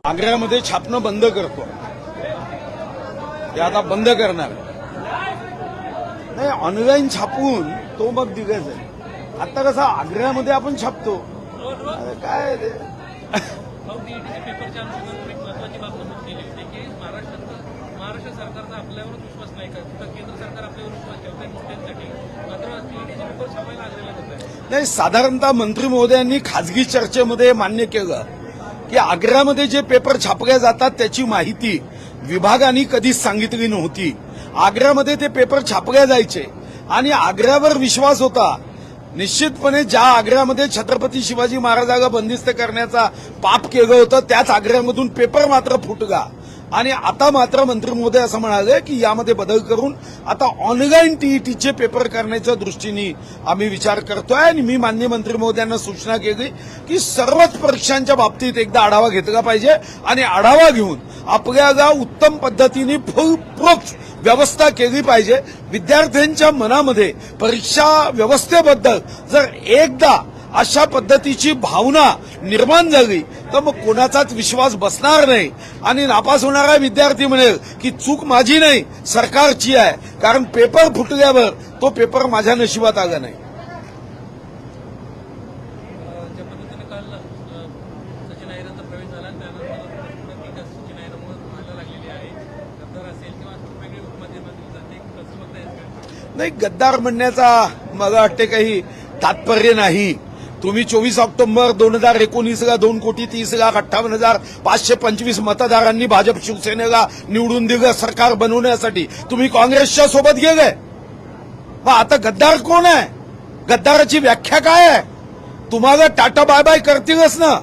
आग्र्यामध्ये छापणं बंद करतो, ते आता बंद करणार नाही. ऑनलाईन छापून तो मग दिग्गज आहे. आता कसं आग्र्यामध्ये आपण छापतो, अरे काय ते. पेपरच्या अनुषंगाने एक महत्वाची बाब नमूद केली होती की महाराष्ट्र सरकारचा आपल्यावर विश्वास नाही का, कुठं केंद्र सरकार आपल्यावर विश्वास ठेवतंय मोठ्यांसाठी, मात्र सीईटीचे पेपर छापायला आग्रह होत आहे. नाही, साधारणतः मंत्री महोदयांनी खासगी चर्चेमध्ये मान्य केलं की आग्र्यामध्ये जे पेपर छापले जातात त्याची माहिती विभागाने कधीच सांगितली नव्हती. आग्र्यामध्ये ते पेपर छापले जायचे आणि आग्र्यावर विश्वास होता. निश्चितपणे ज्या आग्र्यामध्ये छत्रपती शिवाजी महाराजांना बंदिस्त करण्याचा पाप केलं होतं त्याच आग्र्यामधून पेपर मात्र फुटला. आणि आता मात्र मंत्री महोदय असं म्हणाले की यामध्ये बदल करून आता ऑनलाईन टीईटीचे पेपर करण्याच्या दृष्टीने आम्ही विचार करतोय. आणि मी माननीय मंत्री महोदयांना सूचना केली की सर्वच परीक्षांच्या बाबतीत एकदा आढावा घेतला पाहिजे आणि आढावा घेऊन आपल्याला उत्तम पद्धतीने फुल प्रूफ व्यवस्था केली पाहिजे. विद्यार्थ्यांच्या मनामध्ये परीक्षा व्यवस्थेबद्दल जर एकदा अशा पद्धतीची भावना निर्माण झाली तर मग कोणाचाच विश्वास बसणार नाही आणि नापास होणारा विद्यार्थी म्हणेल की चूक माझी नाही सरकारची आहे, कारण पेपर फुटल्यावर तो पेपर माझ्या नशिबात आला नाही. ज्या पद्धतीने काल सचिन अहिरांचा प्रवेश झाला त्यानंतर सचिन अहिरांमुळे व्हायला लागलेली आहे, गद्दार असेल किंवा वेगळी उपमा दिली जाते, कसं बघताय? नाही, गद्दार म्हणण्याचा मला वाटते काही तात्पर्य नाही. तुम्ही 24 ऑक्टोबर 2019ला 2,30,58,525 मतदारांनी भाजप शिवसेनेला निवडून दिलं सरकार बनवण्यासाठी. तुम्ही काँग्रेसच्या सोबत गेले, मग आता गद्दार कोण आहे? गद्दाराची व्याख्या काय आहे? तुम्हाला टाटा बाय बाय करतीलच ना.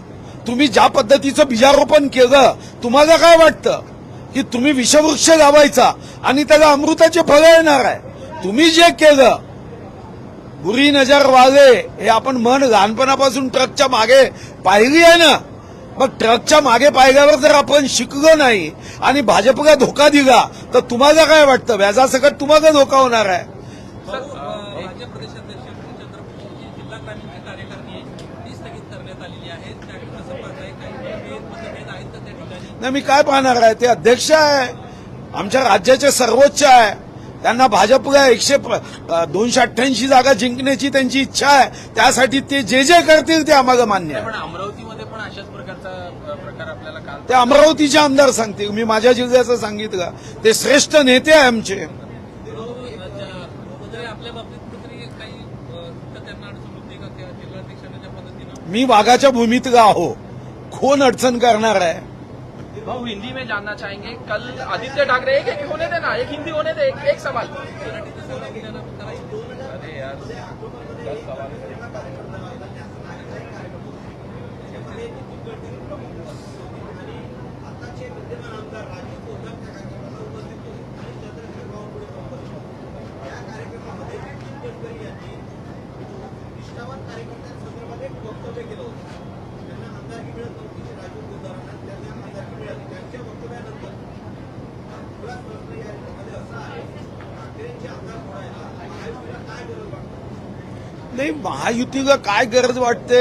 तुम्ही ज्या पद्धतीचं बीजारोपण केलं, तुम्हाला काय वाटतं की तुम्ही विषवृक्ष लावायचा आणि त्याला अमृताचे फळ येणार आहे? तुम्ही जे केलं बुरी नजर वागे हे आपण मन लहानपणापासून ट्रकच्या मागे पाहिली आहे ना. मग ट्रकच्या मागे पाहिल्यावर जर आपण शिकलो नाही आणि भाजपला धोका दिला तर तुम्हाला काय वाटतं? व्याजासकट तुम्हाला धोका होणार आहे. राज्य प्रदेशाध्यक्ष चंद्रपूरची जिल्हा ग्रामीणची कार्यकारिणी आहे ती स्थगित करण्यात आलेली आहे. त्याकडे कसं पाहताय? काही मतभेद आहेत का त्या ठिकाणी? नाही, मी काय पाहणार आहे? ते अध्यक्ष आहे, आमच्या राज्याचे सर्वोच्च आहे. त्यांना भाजपला 288 जागा जिंकण्याची त्यांची इच्छा आहे. त्यासाठी ते जे जे करतील ते आम्हाला मान्य आहे. पण अमरावतीमध्ये पण अशाच प्रकारचा प्रकार आपल्याला काल ते अमरावतीचे आमदार सांगतील, मी माझ्या जिल्ह्याचं सांगितलं. ते श्रेष्ठ नेते आहे आमचे. आपल्या बाबतीत कुठेतरी काही त्यांना अडचण होती का त्या जिल्हाध्यक्षांच्या ज्या पद्धतीनं? मी वाघाच्या भूमीतला आहो, कोण अडचण करणार आहे? भाऊ हिंदी में जानना चाहेंगे, कल आदित्य ठाकरे एक होने देना, एक हिंदी होने दे, एक सवाल. अरे यार, 10 सवाल. नाही, महायुतीला काय गरज वाटते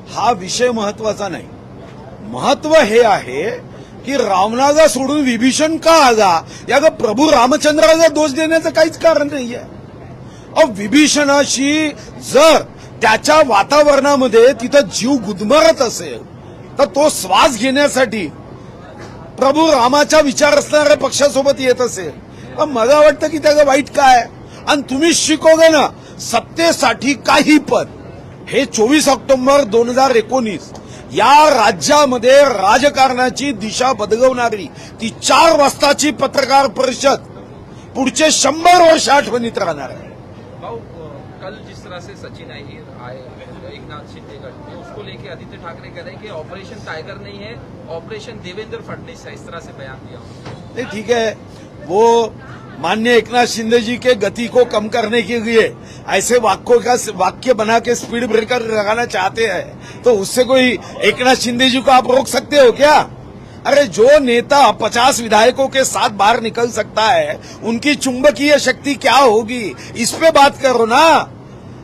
हा विषय महत्वाचा नाही. महत्व हे आहे की रावणाला सोडून विभीषण का आला, याला प्रभू रामचंद्राला दोष देण्याचं काहीच कारण नाहीये. विभीषणाशी जर त्याच्या वातावरणामध्ये तिथं जीव गुदमरत असेल तर तो श्वास घेण्यासाठी प्रभू रामाचा विचार असणाऱ्या पक्षासोबत येत असेल तर मला वाटतं की त्याचं वाईट काय. आणि तुम्ही शिकवलं ना सत्तेसाठी काही पण. हे 24 ऑक्टोबर 2019 या राज्यामध्ये राजकारणाची दिशा बदलवणारी ती 4 वाजताची पत्रकार परिषद पुढचे 100 वर्ष आठवणीत राहणार आहे. भाऊ कल जिस तरह से सचिन अहिर आए एकनाथ शिंदे का, उसको लेके आदित्य ठाकरे कह रहे हैं कि ऑपरेशन टाइगर नहीं है, ऑपरेशन देवेंद्र फडणवीस है, इस तरह से बयान दिया. नहीं, ठीक है, वो माननीय एकनाथ शिंदे जी के गति को कम करने के लिए ऐसे वाक्य बना के स्पीड ब्रेकर लगाना चाहते हैं तो उससे कोई एकनाथ शिंदे जी को आप रोक सकते हो क्या? अरे जो नेता 50 विधायकों के साथ बाहर निकल सकता है उनकी चुंबकीय शक्ति क्या होगी, इस पे बात करो ना.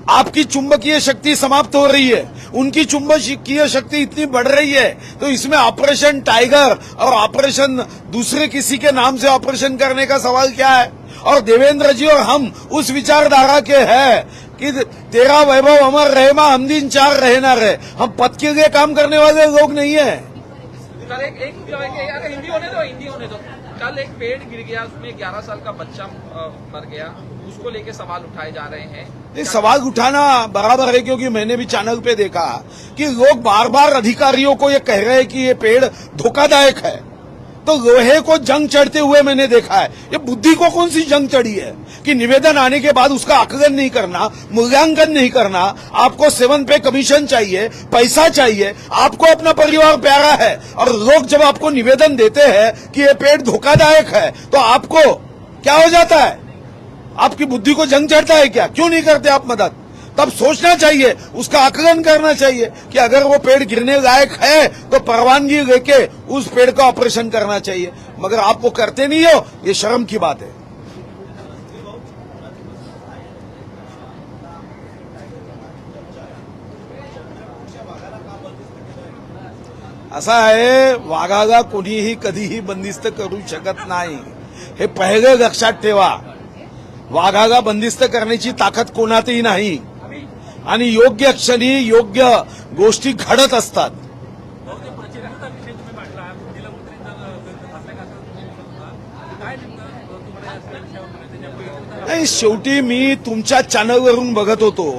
आपकी चुंबकीय शक्ति समाप्त हो रही है, उनकी चुंबकीय शक्ति इतनी बढ़ रही है, तो इसमें ऑपरेशन टाइगर और ऑपरेशन दूसरे किसी के नाम से ऑपरेशन करने का सवाल क्या है। और देवेंद्र जी और हम उस विचारधारा के हैं कि तेरा वैभव अमर रहे मा हम दिन चार रहे ना रहे, हम पद के लिए काम करने वाले लोग नहीं है। कल एक अरे हिंदी होने दो। कल एक पेड़ गिर गया, उसमें 11 साल का बच्चा मर गया, उसको लेके सवाल उठाए जा रहे हैं। ये सवाल उठाना बराबर है, क्योंकि मैंने भी चैनल पे देखा कि लोग बार बार अधिकारियों को ये कह रहे हैं कि ये पेड़ धोखादायक है, तो लोहे को जंग चढ़ते हुए मैंने देखा है। ये बुद्धि को कौन सी जंग चढ़ी है कि निवेदन आने के बाद उसका आकलन नहीं करना, मूल्यांकन नहीं करना, आपको 7 पे कमीशन चाहिए, पैसा चाहिए, आपको अपना परिवार प्यारा है, और लोग जब आपको निवेदन देते हैं कि ये पेड़ धोखादायक है, तो आपको क्या हो जाता है? आपकी बुद्धि को जंग चढ़ता है क्या? क्यों नहीं करते आप मदद? तब सोचना चाहिए, उसका आकलन करना चाहिए कि अगर वो पेड़ गिरने लायक है तो परवानगी लेके उस पेड़ का ऑपरेशन करना चाहिए, मगर आप वो करते नहीं हो, ये शर्म की बात है। असा आहे, वाघाला कोणीही कधीही बंदिस्त करू शकत नाही, हे पहिले लक्षात ठेवा। वाघाला बंदिस्त करण्याची ताकद कोणातही नाही, आणि योग्य क्षणी योग्य गोष्टी घडत असतात। बहुतेक प्रचलितता विषय तुम्ही मांडला, जिल्हा मंत्री काय नेमकं तुम्हाला या विषयावर नाही, शेवटी मी तुमच्या चॅनलवरून बघत होतो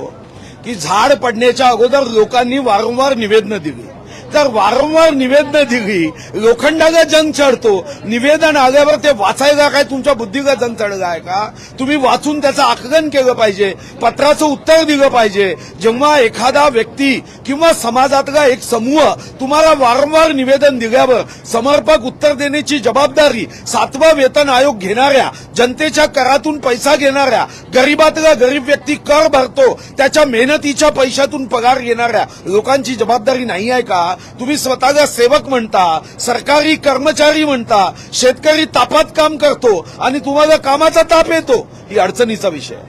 की झाड पडण्याच्या अगोदर लोकांनी वारंवार निवेदनं दिली, तर वारंवार निवेदनं दिली, लोखंडाला जंग चढतो, निवेदन आल्यावर ते वाचायला काय तुमच्या बुद्धीला जंग चढला आहे का? तुम्ही वाचून त्याचं आकलन केलं पाहिजे, पत्राचं उत्तर दिलं पाहिजे। जेव्हा एखादा व्यक्ती किंवा समाजातला एक समूह तुम्हाला वारंवार निवेदन दिल्यावर समर्पक उत्तर देण्याची जबाबदारी 7वा वेतन आयोग घेणाऱ्या, जनतेच्या करातून पैसा घेणाऱ्या, गरीबातला गरीब व्यक्ती कर भरतो त्याच्या मेहनतीच्या पैशातून पगार घेणाऱ्या लोकांची जबाबदारी नाही आहे का? तुम्ही स्वतःला सेवक म्हणता, सरकारी कर्मचारी म्हणता, शेतकरी तापात काम करतो आणि तुम्हाला कामाचा ताप येतो, ही अडचणीचा विषय आहे।